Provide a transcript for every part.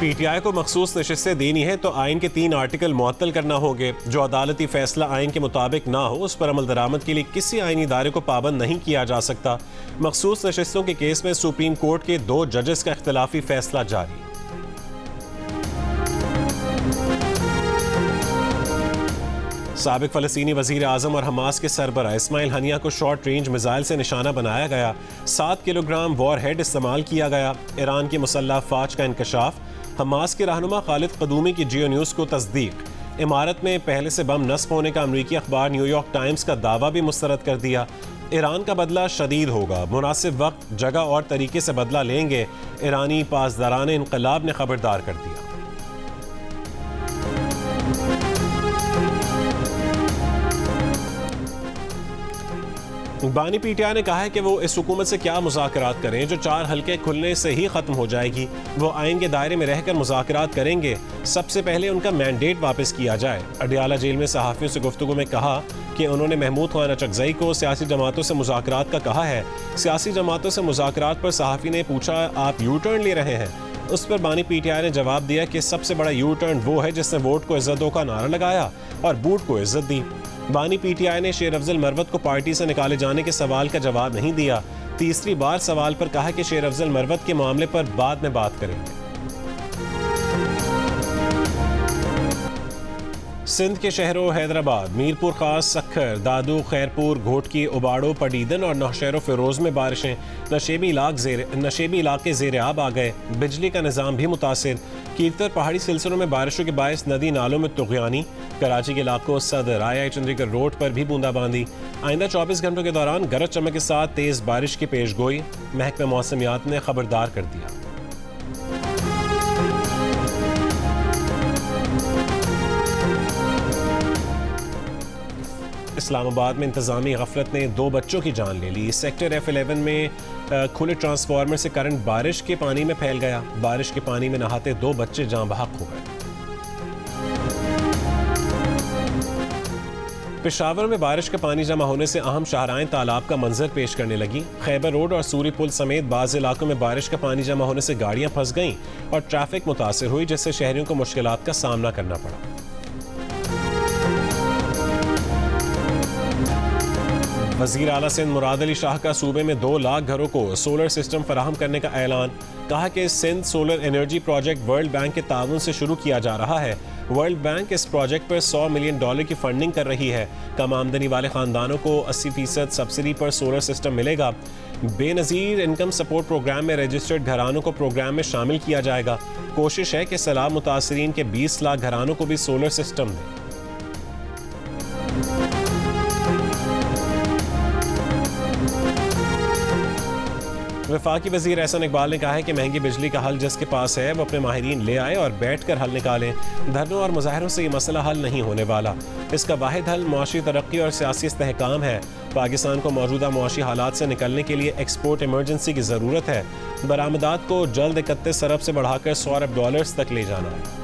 PTI को मखसूस नशिस्तें देनी है तो आइन के 3 आर्टिकल मुअत्तल करना होंगे। जो अदालती फैसला आइन के मुताबिक ना हो उस पर अमल दरामद के लिए किसी आइनी इदारे को पाबंद नहीं किया जा सकता। मखसूस नशिस्तों के केस में सुप्रीम कोर्ट के 2 जजेस का इख्तिलाफी फैसला जारी। साबिक फ़लस्तीनी वज़ीर आज़म और हमास के सरबराह इस्माइल हनिया को शॉर्ट रेंज मिसाइल से निशाना बनाया गया। 7 किलोग्राम वॉर हेड इस्तेमाल किया गया। ईरान की मुसल्लह फ़ौज का इंकशाफ। हमास के रहनुमा खालिद क़दूमी की जियो न्यूज़ को तस्दीक। इमारत में पहले से बम नस्ब होने का अमरीकी अखबार न्यूयॉर्क टाइम्स का दावा भी मुस्तरद कर दिया। ईरान का बदला शदीद होगा, मुनासिब वक्त, जगह और तरीके से बदला लेंगे। ईरानी पासदारान इनकलाब ने खबरदार कर दिया। बानी पीटीआई ने कहा है कि वो इस हुकूमत से क्या मुज़ाकरात करें जो 4 हल्के खुलने से ही ख़त्म हो जाएगी। वो आइन के दायरे में रहकर मुज़ाकरात करेंगे। सबसे पहले उनका मैंडेट वापस किया जाए। अडियाला जेल में सहाफ़ियों से गुफ्तगू में कहा कि उन्होंने महमूद खान अचकज़ई को सियासी जमातों से मुज़ाकरात का कहा है। सियासी जमातों से मुज़ाकरात पर सहाफ़ी ने पूछा, आप यू टर्न ले रहे हैं? उस पर बानी पीटीआई ने जवाब दिया कि सबसे बड़ा यू टर्न वो है जिसने वोट को इज्जत दो का नारा लगाया और बूट को इज्जत दी। बानी पीटीआई ने शेर अफजल मरवत को पार्टी से निकाले जाने के सवाल का जवाब नहीं दिया। तीसरी बार सवाल पर कहा कि शेर अफजल मरवत के मामले पर बाद में बात करेंगे। सिंध के शहरों हैदराबाद, मीरपुर खास, सखर, दादू, खैरपुर, घोटकी, उबाड़ो, पडीदन और नौशहर फिरोज में बारिशें। नशेबी इलाके ज़ेर आब आ गए। बिजली का निज़ाम भी मुतासिर। कीरतर पहाड़ी सिलसिलों में बारिशों के बायस नदी नालों में तुग़यानी। कराची के इलाकों सदर, आई चंडीगढ़ रोड पर भी बूंदाबांदी। आइंदा 24 घंटों के दौरान गरज चमक के साथ तेज़ बारिश की पेशगोई। महकमा मौसमियात ने खबरदार कर दिया। इस्लामाबाद में इंतजामी गफलत ने 2 बच्चों की जान ले ली। सेक्टर F11 में खुले ट्रांसफार्मर से करंट बारिश के पानी में फैल गया। बारिश के पानी में नहाते 2 बच्चे जान बहक हो गए। पेशावर में बारिश का पानी जमा होने से अहम शाहराएं तालाब का मंजर पेश करने लगी। खैबर रोड और सूरी पुल समेत बाज़ इलाकों में बारिश का पानी जमा होने से गाड़ियां फंस गईं और ट्रैफिक मुतासिर हुई, जिससे शहरियों को मुश्किलात का सामना करना पड़ा। वज़ीर आला सिंध मुराद अली शाह का सूबे में 2 लाख घरों को सोलर सिस्टम फराहम करने का ऐलान। कहा कि Sindh solar energy project World Bank के ताउन से शुरू किया जा रहा है। वर्ल्ड बैंक इस प्रोजेक्ट पर $100 मिलियन की फंडिंग कर रही है। कम आमदनी वाले खानदानों को 80% सब्सिडी पर सोलर सिस्टम मिलेगा। बेनज़ीर इनकम सपोर्ट प्रोग्राम में रजिस्टर्ड घरानों को प्रोग्राम में शामिल किया जाएगा। कोशिश है कि सैलाब मुतासरीन के 20 लाख घरानों को भी सोलर सिस्टम दें। वफाकी वज़ीर एहसन इकबाल ने कहा है कि महंगी बिजली का हल जिसके पास है वो अपने माहिरीन ले आए और बैठ कर हल निकालें। धरनों और मुजाहरों से ये मसला हल नहीं होने वाला। इसका वाहिद हल मुआशी तरक्की और सियासी इस्तेहकाम है। पाकिस्तान को मौजूदा मुआशी हालात से निकलने के लिए एक्सपोर्ट इमरजेंसी की ज़रूरत है। बरामदात को जल्द 31 अरब से बढ़ाकर $100 अरब तक ले जाना है।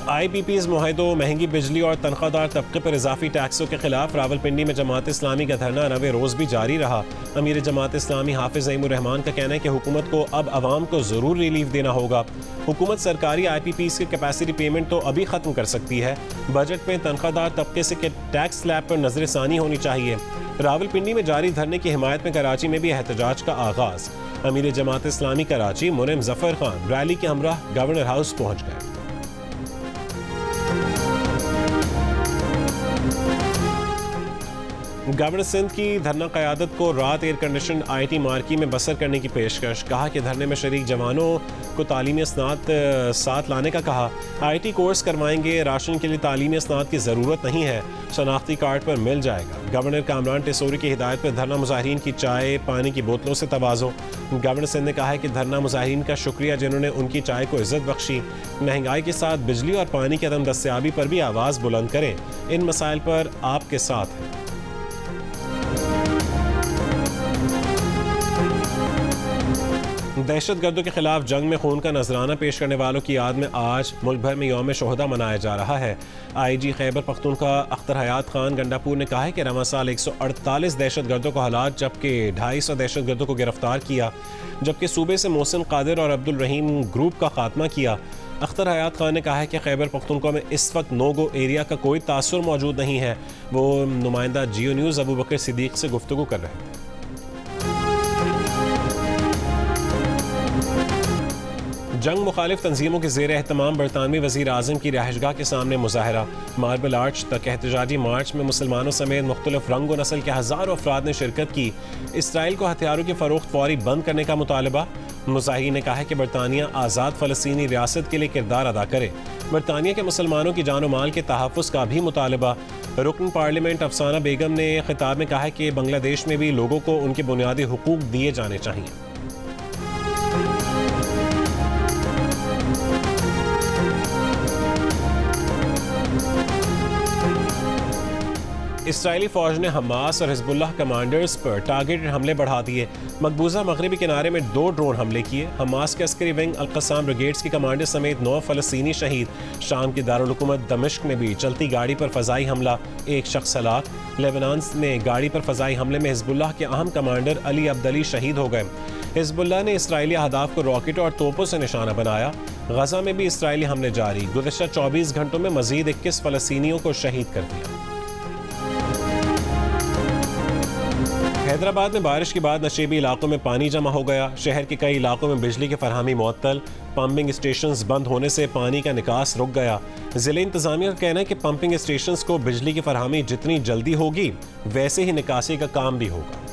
IPPs मुआहदों, महंगी बिजली और तनख्वाहदार तबके पर इजाफी टैक्सों के खिलाफ रावलपिंडी में जमात इस्लामी का धरना 9वें रोज़ भी जारी रहा। अमीर जमात इस्लामी हाफिज़ ज़ईमुर रहमान का कहना है कि हुकूमत को अब आवाम को ज़रूर रिलीफ देना होगा। हुकूमत सरकारी IPPs की कैपेसिटी पेमेंट तो अभी ख़त्म कर सकती है। बजट में तनख्वाहदार तबके से टैक्स स्लैब पर नजरसानी होनी चाहिए। रावलपिंडी में जारी धरने की हिमायत में कराची में भी एहतजाज का आगाज़। अमीर जमात इस्लामी कराची मुनीम ज़फ़र खान रैली के हमराह गवर्नर हाउस पहुँच गए। गवर्नर सिंध की धरना क़यादत को रात एयर कंडीशन IT मार्की में बसर करने की पेशकश। कहा कि धरने में शरीक जवानों को तालीमी असनाद साथ लाने का कहा। IT कोर्स करवाएंगे। राशन के लिए तालीमी असनाद की ज़रूरत नहीं है, शनाख्ती कार्ड पर मिल जाएगा। गवर्नर कामरान टेसोरी की हिदायत पर धरना मुजाहिरीन की चाय पानी की बोतलों से तवाज़ो। गवर्नर सिंध ने कहा है कि धरना मुजाहिरीन का शुक्रिया जिन्होंने उनकी चाय को इज्जत बख्शी। महंगाई के साथ बिजली और पानी की अदम दस्तयाबी पर भी आवाज़ बुलंद करें। इन मसाइल पर आपके साथ हैं। दहशत गर्दों के खिलाफ जंग में खून का नजराना पेश करने वालों की याद में आज मुल्क भर में यौम शोहदा मनाया जा रहा है। IG खैबर पख्तूनख्वा अख्तर हयात खान गंडापुर ने कहा है कि रवां साल 148 दहशत गर्दों को हलाक जबकि 250 दहशत गर्दों को गिरफ्तार किया, जबकि सूबे से मोहसिन कादिर और अब्दुल रहीम ग्रुप का खात्मा किया। अख्तर हयात खान ने कहा है कि खैबर पख्तूनख्वा में इस वक्त नो गो एरिया का कोई तासुर मौजूद नहीं है। वो नुमाइंदा जियो न्यूज़ अबू बकर सिद्दीक से गुफ्तगू कर रहे थे। जंग मुखालिफ तंजीमों के ज़ेर एहतमाम बरतानवी वज़ीर आज़म की रिहाइशगाह के सामने मुजाहरा। मार्बल आर्च तक एहतजाजी मार्च में मुसलमानों समेत मुख्तलिफ रंग व नस्ल के हज़ारों अफराद ने शिरकत की। इसराइल को हथियारों की फ़रोख्त फौरी बंद करने का मुतालबा। मुज़ाहिरीन ने कहा है कि बरतानिया आज़ाद फ़लस्तीनी रियासत के लिए किरदार अदा करे। बरतानिया के मुसलमानों की जान व माल के तहफ़्फ़ुज़ का भी मुतालबा। रुकन पार्लियामेंट अफसाना बेगम ने खिताब में कहा है कि बांग्लादेश में भी लोगों को उनके बुनियादी हुकूक दिए जाने चाहिए। इसराइली फ़ौज ने हमास और हिज़्बुल्लाह कमांडर्स पर टारगेटेड हमले बढ़ा दिए। मकबूजा मगरबी किनारे में 2 ड्रोन हमले किए। हमास के अस्करी विंग अल-क़स्साम ब्रिगेड्स के कमांडर समेत 9 फ़लस्तीनी शहीद। शाम की दारुल हुकूमत दमिश्क में भी चलती गाड़ी पर फ़ज़ाई हमला, 1 शख्स हलाक। लेबनान में गाड़ी पर फ़ज़ाई हमले में हिज़्बुल्लाह के अहम कमांडर अली अब्दली शहीद हो गए। हिज़्बुल्लाह ने इसराइली अहदाफ को रॉकेट और तोपों से निशाना बनाया। गजा में भी इसराइली हमले जारी। गुज़श्ता 24 घंटों में मज़ीद 21 फ़लस्तीनियों को शहीद कर दिया। हैदराबाद में बारिश के बाद नशेबी इलाकों में पानी जमा हो गया। शहर के कई इलाकों में बिजली की फरहमी मुअत्तल। पंपिंग स्टेशंस बंद होने से पानी का निकास रुक गया। ज़िले इंतज़ामिया का कहना है कि पंपिंग स्टेशंस को बिजली की फरहमी जितनी जल्दी होगी वैसे ही निकासी का काम भी होगा।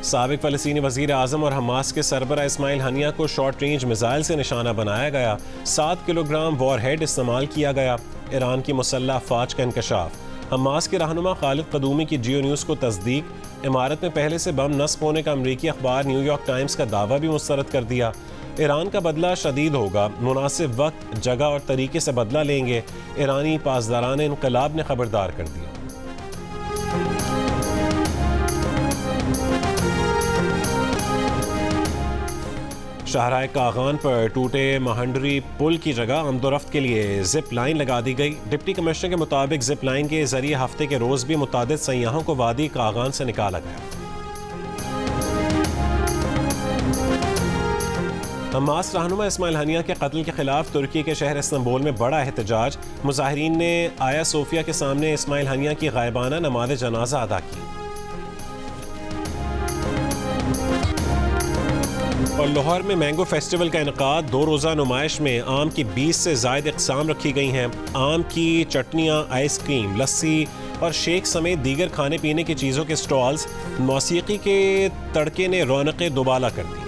साबिक फ़लस्तीनी वज़ीर आज़म और हमास के सरबरा इस्माइल हनिया को शॉर्ट रेंज मिसाइल से निशाना बनाया गया। 7 किलोग्राम वॉरहेड इस्तेमाल किया गया। ईरान की मुसल्लह फ़ौज का इंकशाफ। हमास के रहनुमा खालिद क़दूमी की जियो न्यूज़ को तस्दीक। इमारत में पहले से बम नस्ब होने का अमरीकी अखबार न्यूयॉर्क टाइम्स का दावा भी मुस्तरद कर दिया। ईरान का बदला शदीद होगा, मुनासिब वक्त, जगह और तरीके से बदला लेंगे। ईरानी पासदारान इनकलाब ने खबरदार कर दिया। शाहराह कागान पर टूटे महंडरी पुल की जगह आमदोरफ्त के लिए जिप लाइन लगा दी गई। डिप्टी कमिश्नर के मुताबिक जिप लाइन के जरिए हफ्ते के रोज भी मुतादिद सयाहों को वादी कागान से निकाला गया। हमास रहनुमा इस्माइल हनिया के कत्ल के खिलाफ तुर्की के शहर इस्तांबुल में बड़ा एहतजाज। मुजाहिरीन ने आया सोफिया के सामने इस्माइल हनिया की गायबाना नमाज़ जनाजा अदा की। और लाहौर में मैंगो फेस्टिवल का इनकाद। 2 रोज़ा नुमाइश में आम की 20 से ज़ायद इक़साम रखी गई हैं। आम की चटनियाँ, आइसक्रीम, लस्सी और शेक समेत दीगर खाने पीने की चीज़ों के स्टॉल्स। मौसीकी के तड़के ने रौनकें दोबाला कर दी।